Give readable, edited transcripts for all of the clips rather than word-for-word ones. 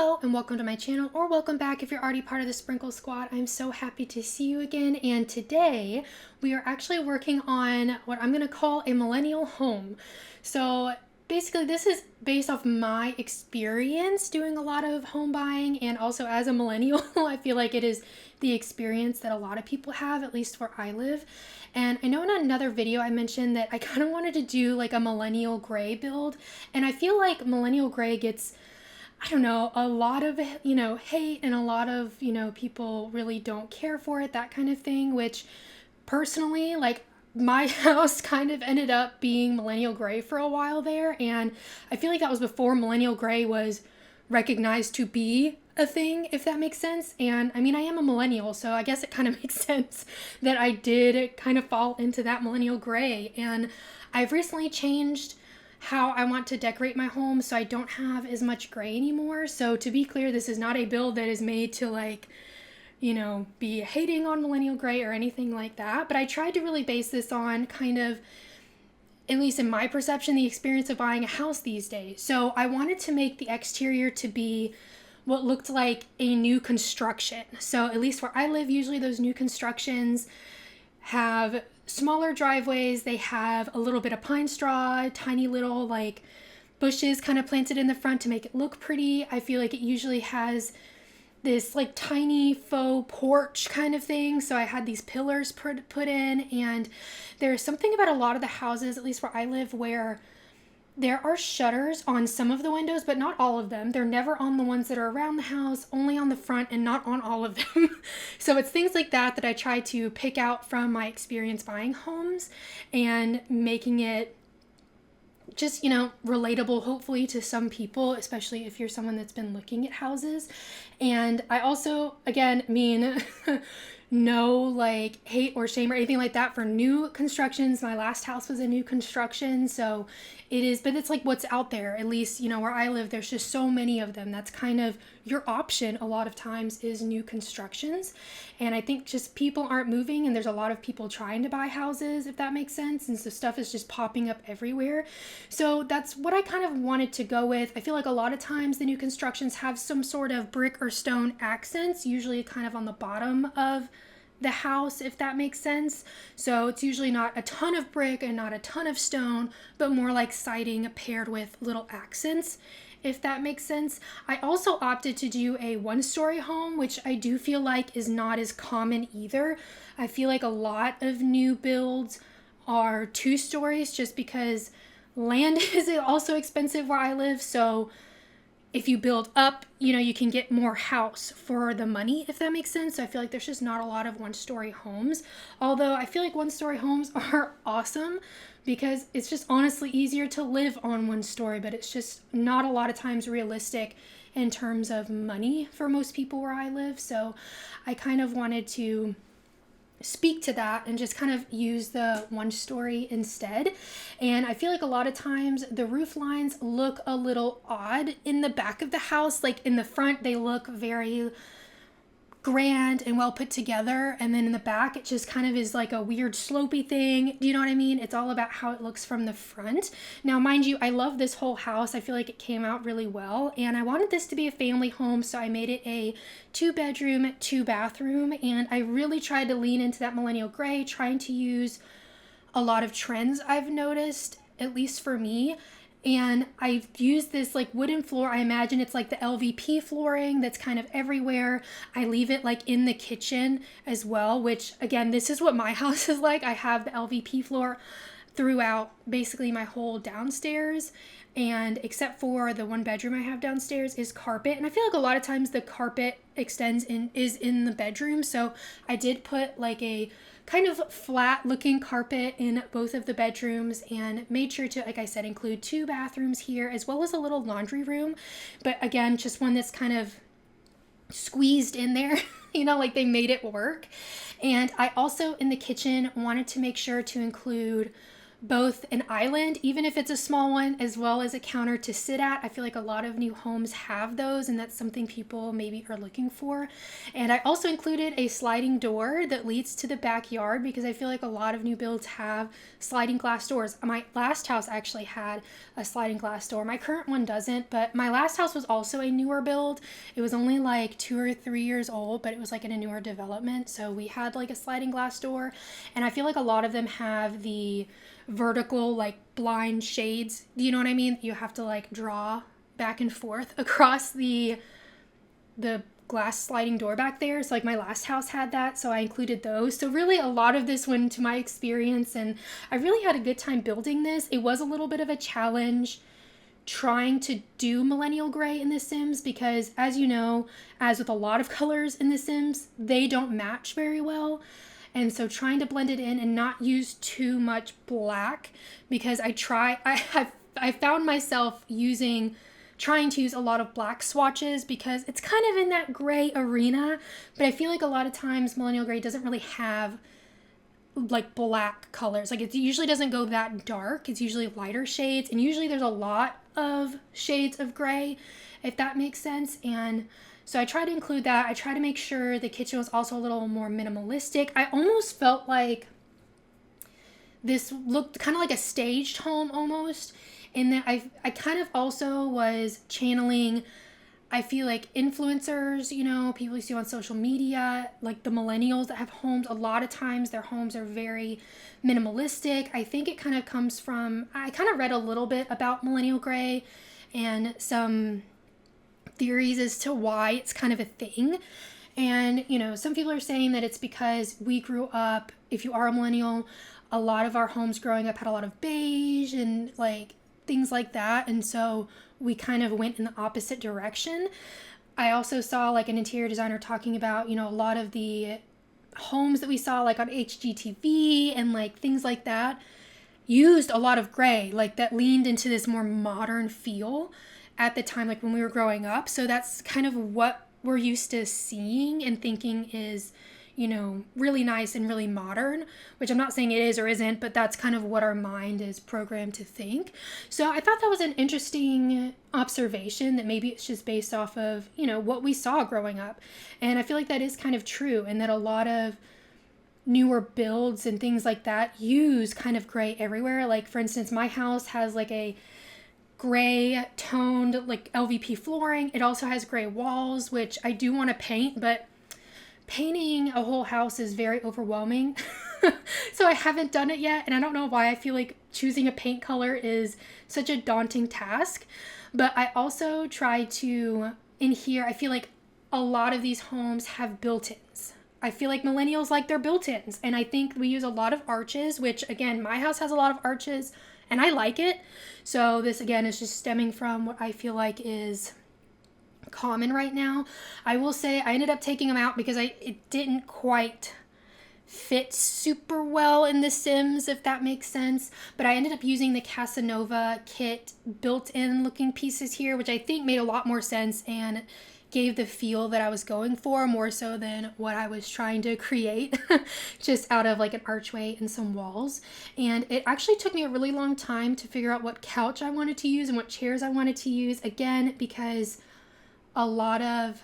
Hello and welcome to my channel, or welcome back if you're already part of the Sprinkle Squad. I'm so happy to see you again, and today we are actually working on what I'm going to call a millennial home. So basically this is based off my experience doing a lot of home buying, and also as a millennial I feel like it is the experience that a lot of people have, at least where I live. And I know in another video I mentioned that I kind of wanted to do like a millennial gray build, and I feel like millennial gray gets, I don't know, a lot of, hate, and a lot of, people really don't care for it, that kind of thing, which personally, like, my house kind of ended up being millennial gray for a while there, and I feel like that was before millennial gray was recognized to be a thing, if that makes sense. And I mean, I am a millennial, so I guess it kind of makes sense that I did kind of fall into that millennial gray. And I've recently changed how I want to decorate my home, so I don't have as much gray anymore. So to be clear, this is not a build that is made to, like, be hating on millennial gray or anything like that. But I tried to really base this on kind of, at least in my perception, the experience of buying a house these days. So I wanted to make the exterior to be what looked like a new construction. So at least where I live, usually those new constructions have smaller driveways. They have a little bit of pine straw, tiny little like bushes kind of planted in the front to make it look pretty. I feel like it usually has this like tiny faux porch kind of thing. So I had these pillars put in, and there's something about a lot of the houses, at least where I live, where there are shutters on some of the windows, but not all of them. They're never on the ones that are around the house, only on the front, and not on all of them. So it's things like that that I try to pick out from my experience buying homes and making it just, relatable, hopefully, to some people, especially if you're someone that's been looking at houses. And I also, again, mean no like hate or shame or anything like that for new constructions. My last house was a new construction, so it is, but it's like what's out there, at least, where I live, there's just so many of them. That's kind of your option a lot of times, is new constructions. And I think just people aren't moving, and there's a lot of people trying to buy houses, if that makes sense, and so stuff is just popping up everywhere. So that's what I kind of wanted to go with. I feel like a lot of times the new constructions have some sort of brick or stone accents, usually kind of on the bottom of the house, if that makes sense. So it's usually not a ton of brick and not a ton of stone, but more like siding paired with little accents, if that makes sense. I also opted to do a one-story home, which I do feel like is not as common either. I feel like a lot of new builds are 2 stories just because land is also expensive where I live. So if you build up, you can get more house for the money, if that makes sense. So I feel like there's just not a lot of one-story homes. Although I feel like one-story homes are awesome because it's just honestly easier to live on one story, but it's just not a lot of times realistic in terms of money for most people where I live. So I kind of wanted to speak to that and just kind of use the one story instead. And I feel like a lot of times the roof lines look a little odd in the back of the house. Like in the front, they look very grand and well put together, and then in the back it just kind of is like a weird slopey thing. Do you know what I mean? It's all about how it looks from the front. Now, mind you, I love this whole house. I feel like it came out really well, and I wanted this to be a family home, so I made it a 2-bedroom, 2-bathroom, and I really tried to lean into that millennial gray, trying to use a lot of trends I've noticed, at least for me. And I've used this like wooden floor. I imagine it's like the LVP flooring that's kind of everywhere. I leave it like in the kitchen as well, which again, this is what my house is like. I have the LVP floor throughout basically my whole downstairs, and except for the 1 bedroom I have downstairs is carpet. And I feel like a lot of times the carpet is in the bedroom. So I did put like a kind of flat looking carpet in both of the bedrooms, and made sure to, like I said, include 2 bathrooms here as well as a little laundry room. But again, just one that's kind of squeezed in there, like they made it work. And I also in the kitchen wanted to make sure to include both an island, even if it's a small one, as well as a counter to sit at. I feel like a lot of new homes have those, and that's something people maybe are looking for. And I also included a sliding door that leads to the backyard, because I feel like a lot of new builds have sliding glass doors. My last house actually had a sliding glass door. My current one doesn't, but my last house was also a newer build. It was only like 2 or 3 years old, but it was like in a newer development. So we had like a sliding glass door, and I feel like a lot of them have the vertical like blind shades. Do you know what I mean? You have to like draw back and forth across the glass sliding door back there. So like my last house had that, so I included those. So really a lot of this went into my experience, and I really had a good time building this. It was a little bit of a challenge trying to do Millennial gray in The Sims, because as you know, as with a lot of colors in The Sims, they don't match very well. And so trying to blend it in and not use too much black, because I found myself trying to use a lot of black swatches, because it's kind of in that gray arena, but I feel like a lot of times Millennial gray doesn't really have like black colors. Like it usually doesn't go that dark. It's usually lighter shades, and usually there's a lot of shades of gray, if that makes sense. And so I try to include that. I try to make sure the kitchen was also a little more minimalistic. I almost felt like this looked kind of like a staged home almost, in that I kind of also was channeling, I feel like, influencers, you know, people you see on social media, like the millennials that have homes. A lot of times their homes are very minimalistic. I think it kind of comes from, I kind of read a little bit about Millennial gray and some theories as to why it's kind of a thing. And, you know, some people are saying that it's because we grew up, if you are a millennial, a lot of our homes growing up had a lot of beige and like things like that. And so we kind of went in the opposite direction. I also saw like an interior designer talking about, you know, a lot of the homes that we saw like on HGTV and like things like that used a lot of gray, like that leaned into this more modern feel at the time, like when we were growing up. So that's kind of what we're used to seeing and thinking is, you know, really nice and really modern, which I'm not saying it is or isn't, but that's kind of what our mind is programmed to think. So I thought that was an interesting observation, that maybe it's just based off of, you know, what we saw growing up. And I feel like that is kind of true, and that a lot of newer builds and things like that use kind of gray everywhere. Like for instance, my house has like a gray toned like LVP flooring. It also has gray walls, which I do want to paint, but painting a whole house is very overwhelming. So I haven't done it yet, and I don't know why. I feel like choosing a paint color is such a daunting task. But I also try to, in here, I feel like a lot of these homes have built-ins. I feel like millennials like their built-ins, and I think we use a lot of arches, which again, my house has a lot of arches and I like it. So this again is just stemming from what I feel like is common right now. I will say I ended up taking them out because it didn't quite fit super well in The Sims, if that makes sense. But I ended up using the Casanova kit built-in looking pieces here, which I think made a lot more sense and gave the feel that I was going for, more so than what I was trying to create just out of like an archway and some walls. And it actually took me a really long time to figure out what couch I wanted to use and what chairs I wanted to use, again because a lot of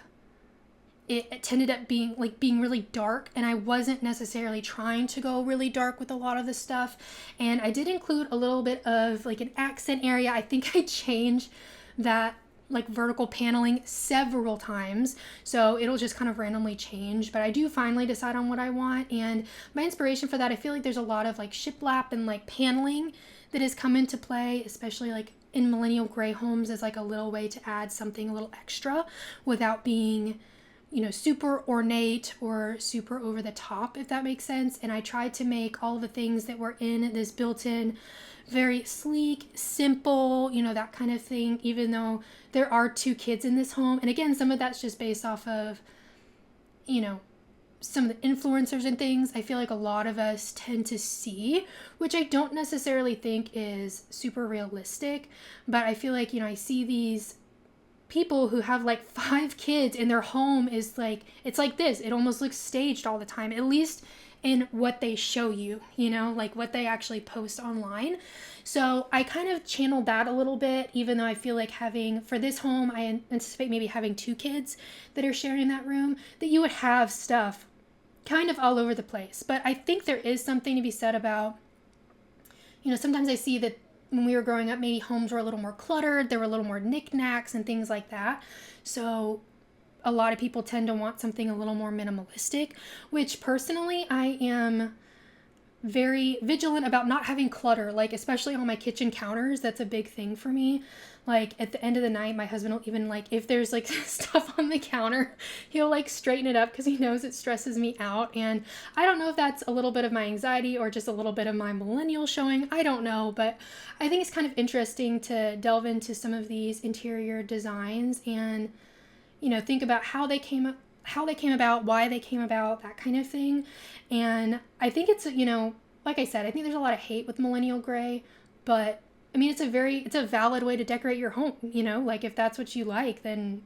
it tended up being really dark, and I wasn't necessarily trying to go really dark with a lot of the stuff. And I did include a little bit of like an accent area. I think I changed that like vertical paneling several times, so it'll just kind of randomly change, but I do finally decide on what I want. And my inspiration for that, I feel like there's a lot of like shiplap and like paneling that has come into play, especially like in millennial gray homes, as like a little way to add something a little extra without being, you know, super ornate or super over the top, if that makes sense. And I tried to make all the things that were in this built-in very sleek, simple, you know, that kind of thing, even though there are 2 kids in this home. And again, some of that's just based off of, you know, some of the influencers and things I feel like a lot of us tend to see, which I don't necessarily think is super realistic. But I feel like, you know, I see these people who have like 5 kids and their home is like, it's like this. It almost looks staged all the time, at least in what they show you, like what they actually post online. So I kind of channeled that a little bit, even though I feel like for this home, I anticipate maybe having 2 kids that are sharing that room, that you would have stuff kind of all over the place. But I think there is something to be said about, sometimes I see that when we were growing up, maybe homes were a little more cluttered, there were a little more knickknacks and things like that. So a lot of people tend to want something a little more minimalistic, which personally I am very vigilant about not having clutter, like especially on my kitchen counters. That's a big thing for me. Like at the end of the night, my husband will even, like, if there's like stuff on the counter, he'll like straighten it up because he knows it stresses me out. And I don't know if that's a little bit of my anxiety or just a little bit of my millennial showing. I don't know, but I think it's kind of interesting to delve into some of these interior designs and, think about how they came about, why they came about, that kind of thing. And I think it's, like I said, I think there's a lot of hate with millennial gray, but I mean, it's a valid way to decorate your home, like if that's what you like, then,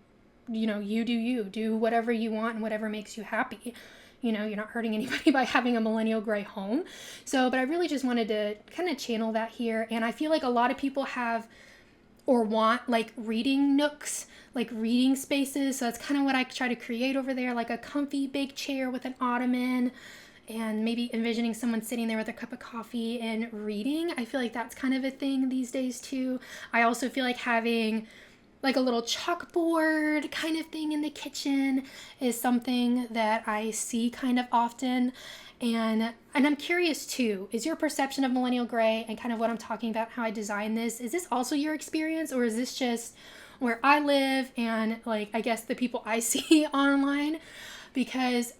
you do whatever you want and whatever makes you happy. You're not hurting anybody by having a millennial gray home. So, but I really just wanted to kind of channel that here. And I feel like a lot of people have or want like reading nooks, like reading spaces. So that's kind of what I try to create over there, like a comfy big chair with an ottoman, and maybe envisioning someone sitting there with a cup of coffee and reading. I feel like that's kind of a thing these days too. I also feel like having like a little chalkboard kind of thing in the kitchen is something that I see kind of often. And I'm curious too, is your perception of millennial gray and kind of what I'm talking about, how I design this, is this also your experience, or is this just where I live and like, I guess the people I see online? Because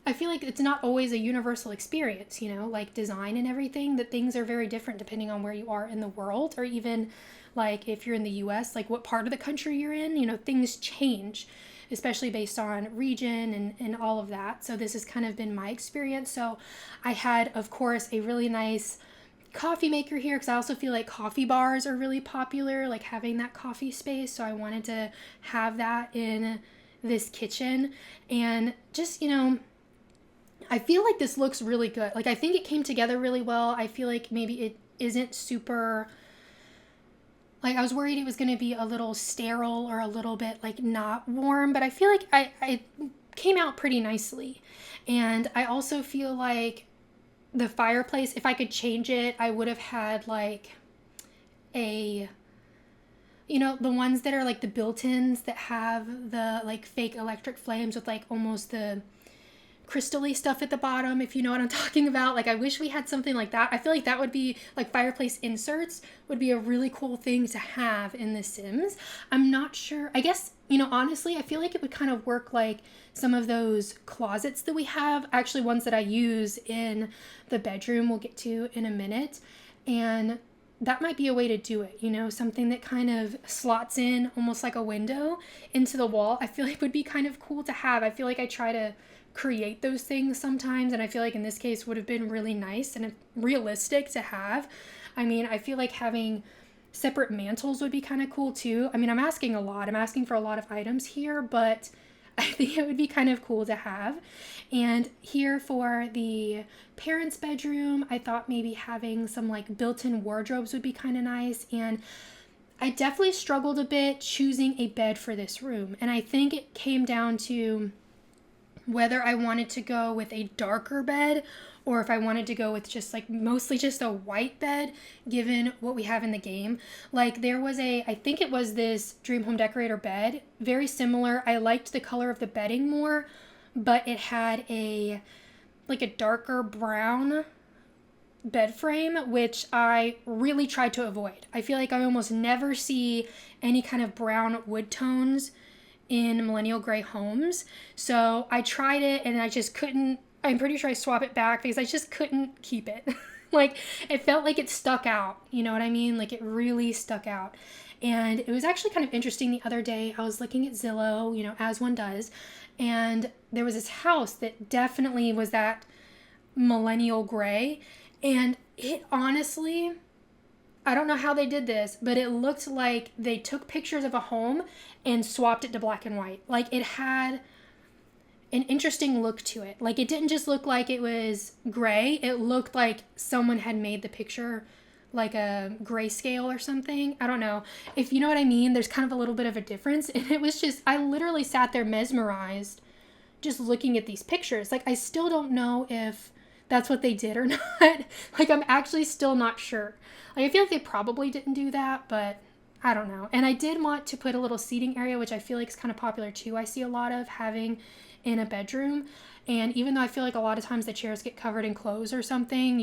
I feel like it's not always a universal experience, like design and everything, that things are very different depending on where you are in the world, or even like if you're in the US, like what part of the country you're in, things change, especially based on region and all of that. So this has kind of been my experience. So I had, of course, a really nice coffee maker here, because I also feel like coffee bars are really popular, like having that coffee space. So I wanted to have that in this kitchen. And just, I feel like this looks really good. Like I think it came together really well. I feel like maybe it isn't super, like I was worried it was going to be a little sterile or a little bit like not warm, but I feel like I came out pretty nicely. And I also feel like the fireplace, if I could change it, I would have had like the ones that are like the built-ins that have the like fake electric flames with like almost the crystally stuff at the bottom, if you know what I'm talking about. Like I wish we had something like that. I feel like that would be like fireplace inserts would be a really cool thing to have in The Sims. I'm not sure. I guess, honestly, I feel like it would kind of work like some of those closets that we have, actually ones that I use in the bedroom we'll get to in a minute. And that might be a way to do it, something that kind of slots in almost like a window into the wall. I feel like would be kind of cool to have. I feel like I try to create those things sometimes, and I feel like in this case would have been really nice and realistic to have. I mean, I feel like having separate mantles would be kind of cool too. I mean, I'm asking for a lot of items here, but I think it would be kind of cool to have. And here for the parents' bedroom, I thought maybe having some like built-in wardrobes would be kind of nice. And I definitely struggled a bit choosing a bed for this room, and I think it came down to whether I wanted to go with a darker bed or if I wanted to go with just like mostly just a white bed, given what we have in the game. Like there was I think it was this Dream Home Decorator bed, very similar. I liked the color of the bedding more, but it had a darker brown bed frame, which I really tried to avoid. I feel like I almost never see any kind of brown wood tones in millennial gray homes. So I tried it and I just couldn't. I'm pretty sure I swapped it back because I just couldn't keep it. Like it felt like it stuck out, you know what I mean? Like it really stuck out. And it was actually kind of interesting the other day. I was looking at Zillow, as one does, and there was this house that definitely was that millennial gray, and it honestly, I don't know how they did this, but it looked like they took pictures of a home and swapped it to black and white. Like it an interesting look to it. Like, it didn't just look like it was gray. It looked like someone had made the picture like a grayscale or something. I don't know. If you know what I mean, there's kind of a little bit of a difference. And it was just, I literally sat there mesmerized just looking at these pictures. Like, I still don't know if that's what they did or not. Like, I'm actually still not sure. Like, I feel like they probably didn't do that, but I don't know. And I did want to put a little seating area, which I feel like is kind of popular too. I see a lot of having in a bedroom. And even though I feel like a lot of times the chairs get covered in clothes or something,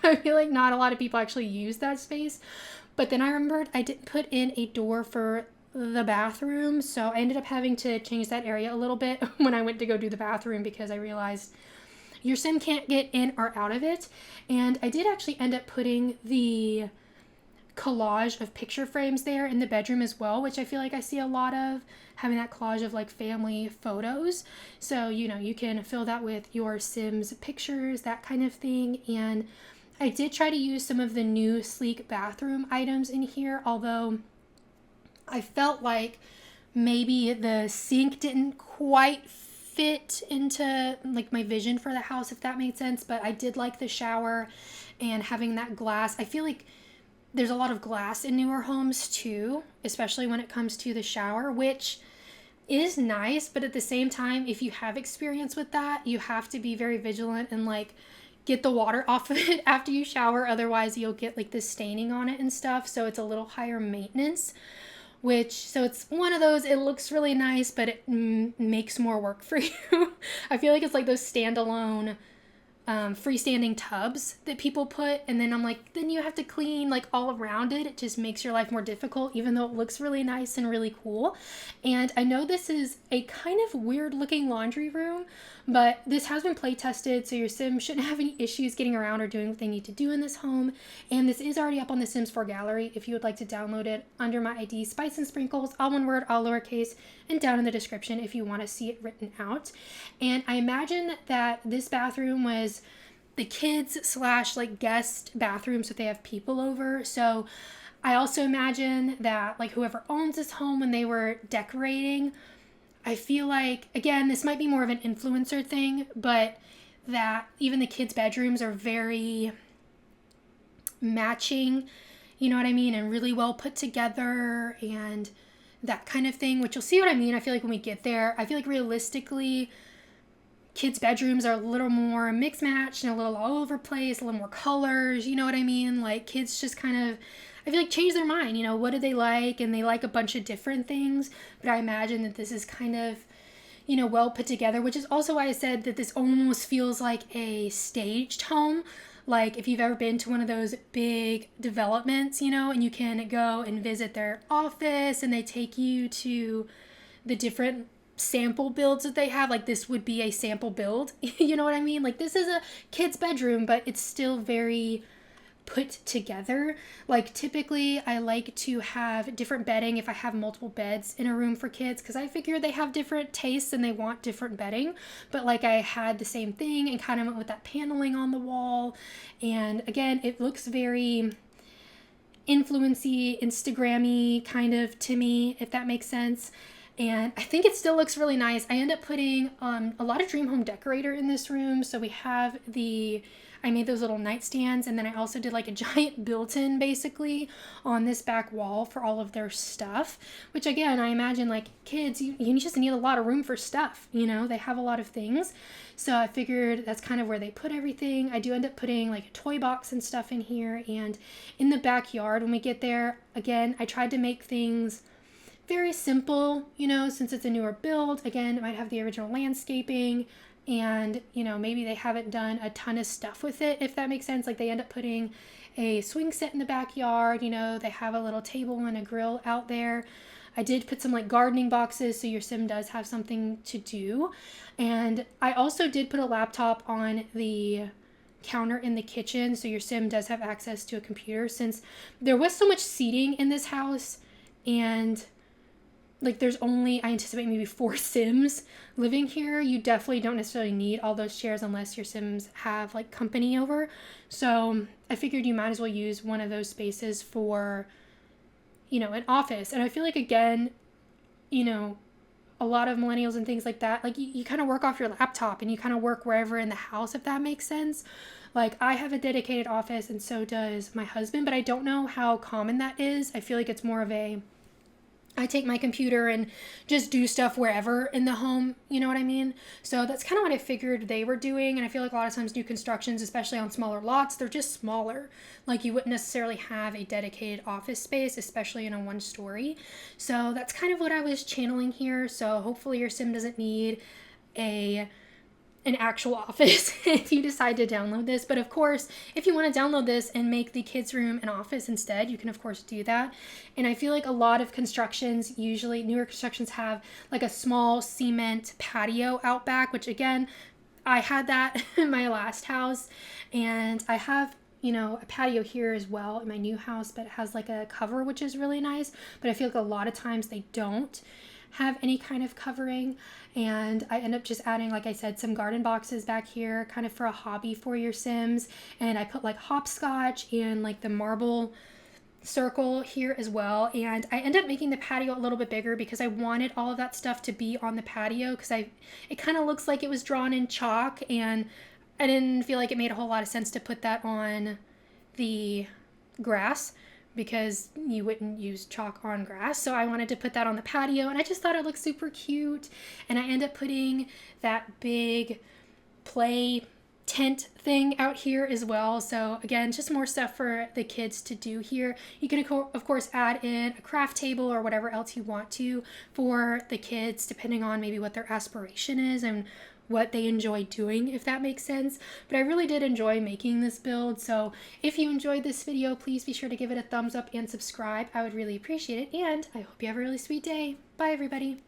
I feel like not a lot of people actually use that space. But then I remembered I didn't put in a door for the bathroom, so I ended up having to change that area a little bit when I went to go do the bathroom, because I realized your sim can't get in or out of it. And I did actually end up putting the collage of picture frames there in the bedroom as well, which I feel like I see a lot of, having that collage of like family photos. So, you know, you can fill that with your Sims pictures, that kind of thing. And I did try to use some of the new sleek bathroom items in here, although I felt like maybe the sink didn't quite fit into like my vision for the house, if that made sense. But I did like the shower and having that glass. I feel like there's a lot of glass in newer homes too, especially when it comes to the shower, which is nice. But at the same time, if you have experience with that, you have to be very vigilant and like get the water off of it after you shower. Otherwise you'll get like this staining on it and stuff. So it's a little higher maintenance. So it's one of those, it looks really nice, but it makes more work for you. I feel like it's like those standalone freestanding tubs that people put, and then I'm like, then you have to clean like all around it. It just makes your life more difficult, even though it looks really nice and really cool. And I know this is a kind of weird looking laundry room, but this has been play tested, so your Sim shouldn't have any issues getting around or doing what they need to do in this home. And this is already up on the Sims 4 gallery if you would like to download it under my ID, Spice and Sprinkles, all one word, all lowercase, and down in the description if you want to see it written out. And I imagine that this bathroom was the kids / like guest bathroom, so if they have people over. So I also imagine that like whoever owns this home, when they were decorating, I feel like, again, this might be more of an influencer thing, but that even the kids' bedrooms are very matching, you know what I mean, and really well put together and that kind of thing, which you'll see what I mean. I feel like when we get there, I feel like realistically, kids' bedrooms are a little more mixed matched and a little all over place, a little more colors, you know what I mean? Like kids just kind of, I feel like change their mind, you know, what do they like? And they like a bunch of different things, but I imagine that this is kind of, you know, well put together, which is also why I said that this almost feels like a staged home. Like if you've ever been to one of those big developments, you know, and you can go and visit their office and they take you to the different sample builds that they have, like this would be a sample build, you know what I mean? Like this is a kid's bedroom, but it's still very put together. Like typically I like to have different bedding if I have multiple beds in a room for kids, because I figure they have different tastes and they want different bedding. But like I had the same thing and kind of went with that paneling on the wall, and again it looks very influency, Instagrammy kind of to me, if that makes sense. And I think it still looks really nice. I end up putting a lot of Dream Home Decorator in this room. So we have I made those little nightstands, and then I also did like a giant built-in basically on this back wall for all of their stuff, which again, I imagine like kids, you just need a lot of room for stuff, you know, they have a lot of things. So I figured that's kind of where they put everything. I do end up putting like a toy box and stuff in here. And in the backyard, when we get there, again, I tried to make things very simple, you know, since it's a newer build. Again, it might have the original landscaping, and, you know, maybe they haven't done a ton of stuff with it, if that makes sense. Like they end up putting a swing set in the backyard, you know, they have a little table and a grill out there. I did put some like gardening boxes, so your Sim does have something to do. And I also did put a laptop on the counter in the kitchen, so your Sim does have access to a computer, since there was so much seating in this house, and like there's only, I anticipate maybe 4 Sims living here. You definitely don't necessarily need all those chairs unless your Sims have like company over. So I figured you might as well use one of those spaces for, you know, an office. And I feel like, again, you know, a lot of millennials and things like that, like you kind of work off your laptop and you kind of work wherever in the house, if that makes sense. Like I have a dedicated office and so does my husband, but I don't know how common that is. I feel like it's more of a, I take my computer and just do stuff wherever in the home, you know what I mean? So that's kind of what I figured they were doing. And I feel like a lot of times new constructions, especially on smaller lots, they're just smaller. Like you wouldn't necessarily have a dedicated office space, especially in a 1-story. So that's kind of what I was channeling here. So hopefully your sim doesn't need an actual office if you decide to download this. But of course, if you want to download this and make the kids' room an office instead, you can of course do that. And I feel like a lot of constructions, usually newer constructions, have like a small cement patio out back, which again, I had that in my last house. And I have, you know, a patio here as well in my new house, but it has like a cover, which is really nice. But I feel like a lot of times they don't have any kind of covering, and I end up just adding, like I said, some garden boxes back here kind of for a hobby for your Sims. And I put like hopscotch and like the marble circle here as well. And I end up making the patio a little bit bigger because I wanted all of that stuff to be on the patio, because it kind of looks like it was drawn in chalk, and I didn't feel like it made a whole lot of sense to put that on the grass, because you wouldn't use chalk on grass. So I wanted to put that on the patio, and I just thought it looked super cute. And I end up putting that big play tent thing out here as well. So again, just more stuff for the kids to do here. You can of course add in a craft table or whatever else you want to for the kids, depending on maybe what their aspiration is and what they enjoy doing, if that makes sense. But I really did enjoy making this build. So if you enjoyed this video, please be sure to give it a thumbs up and subscribe. I would really appreciate it. And I hope you have a really sweet day. Bye everybody.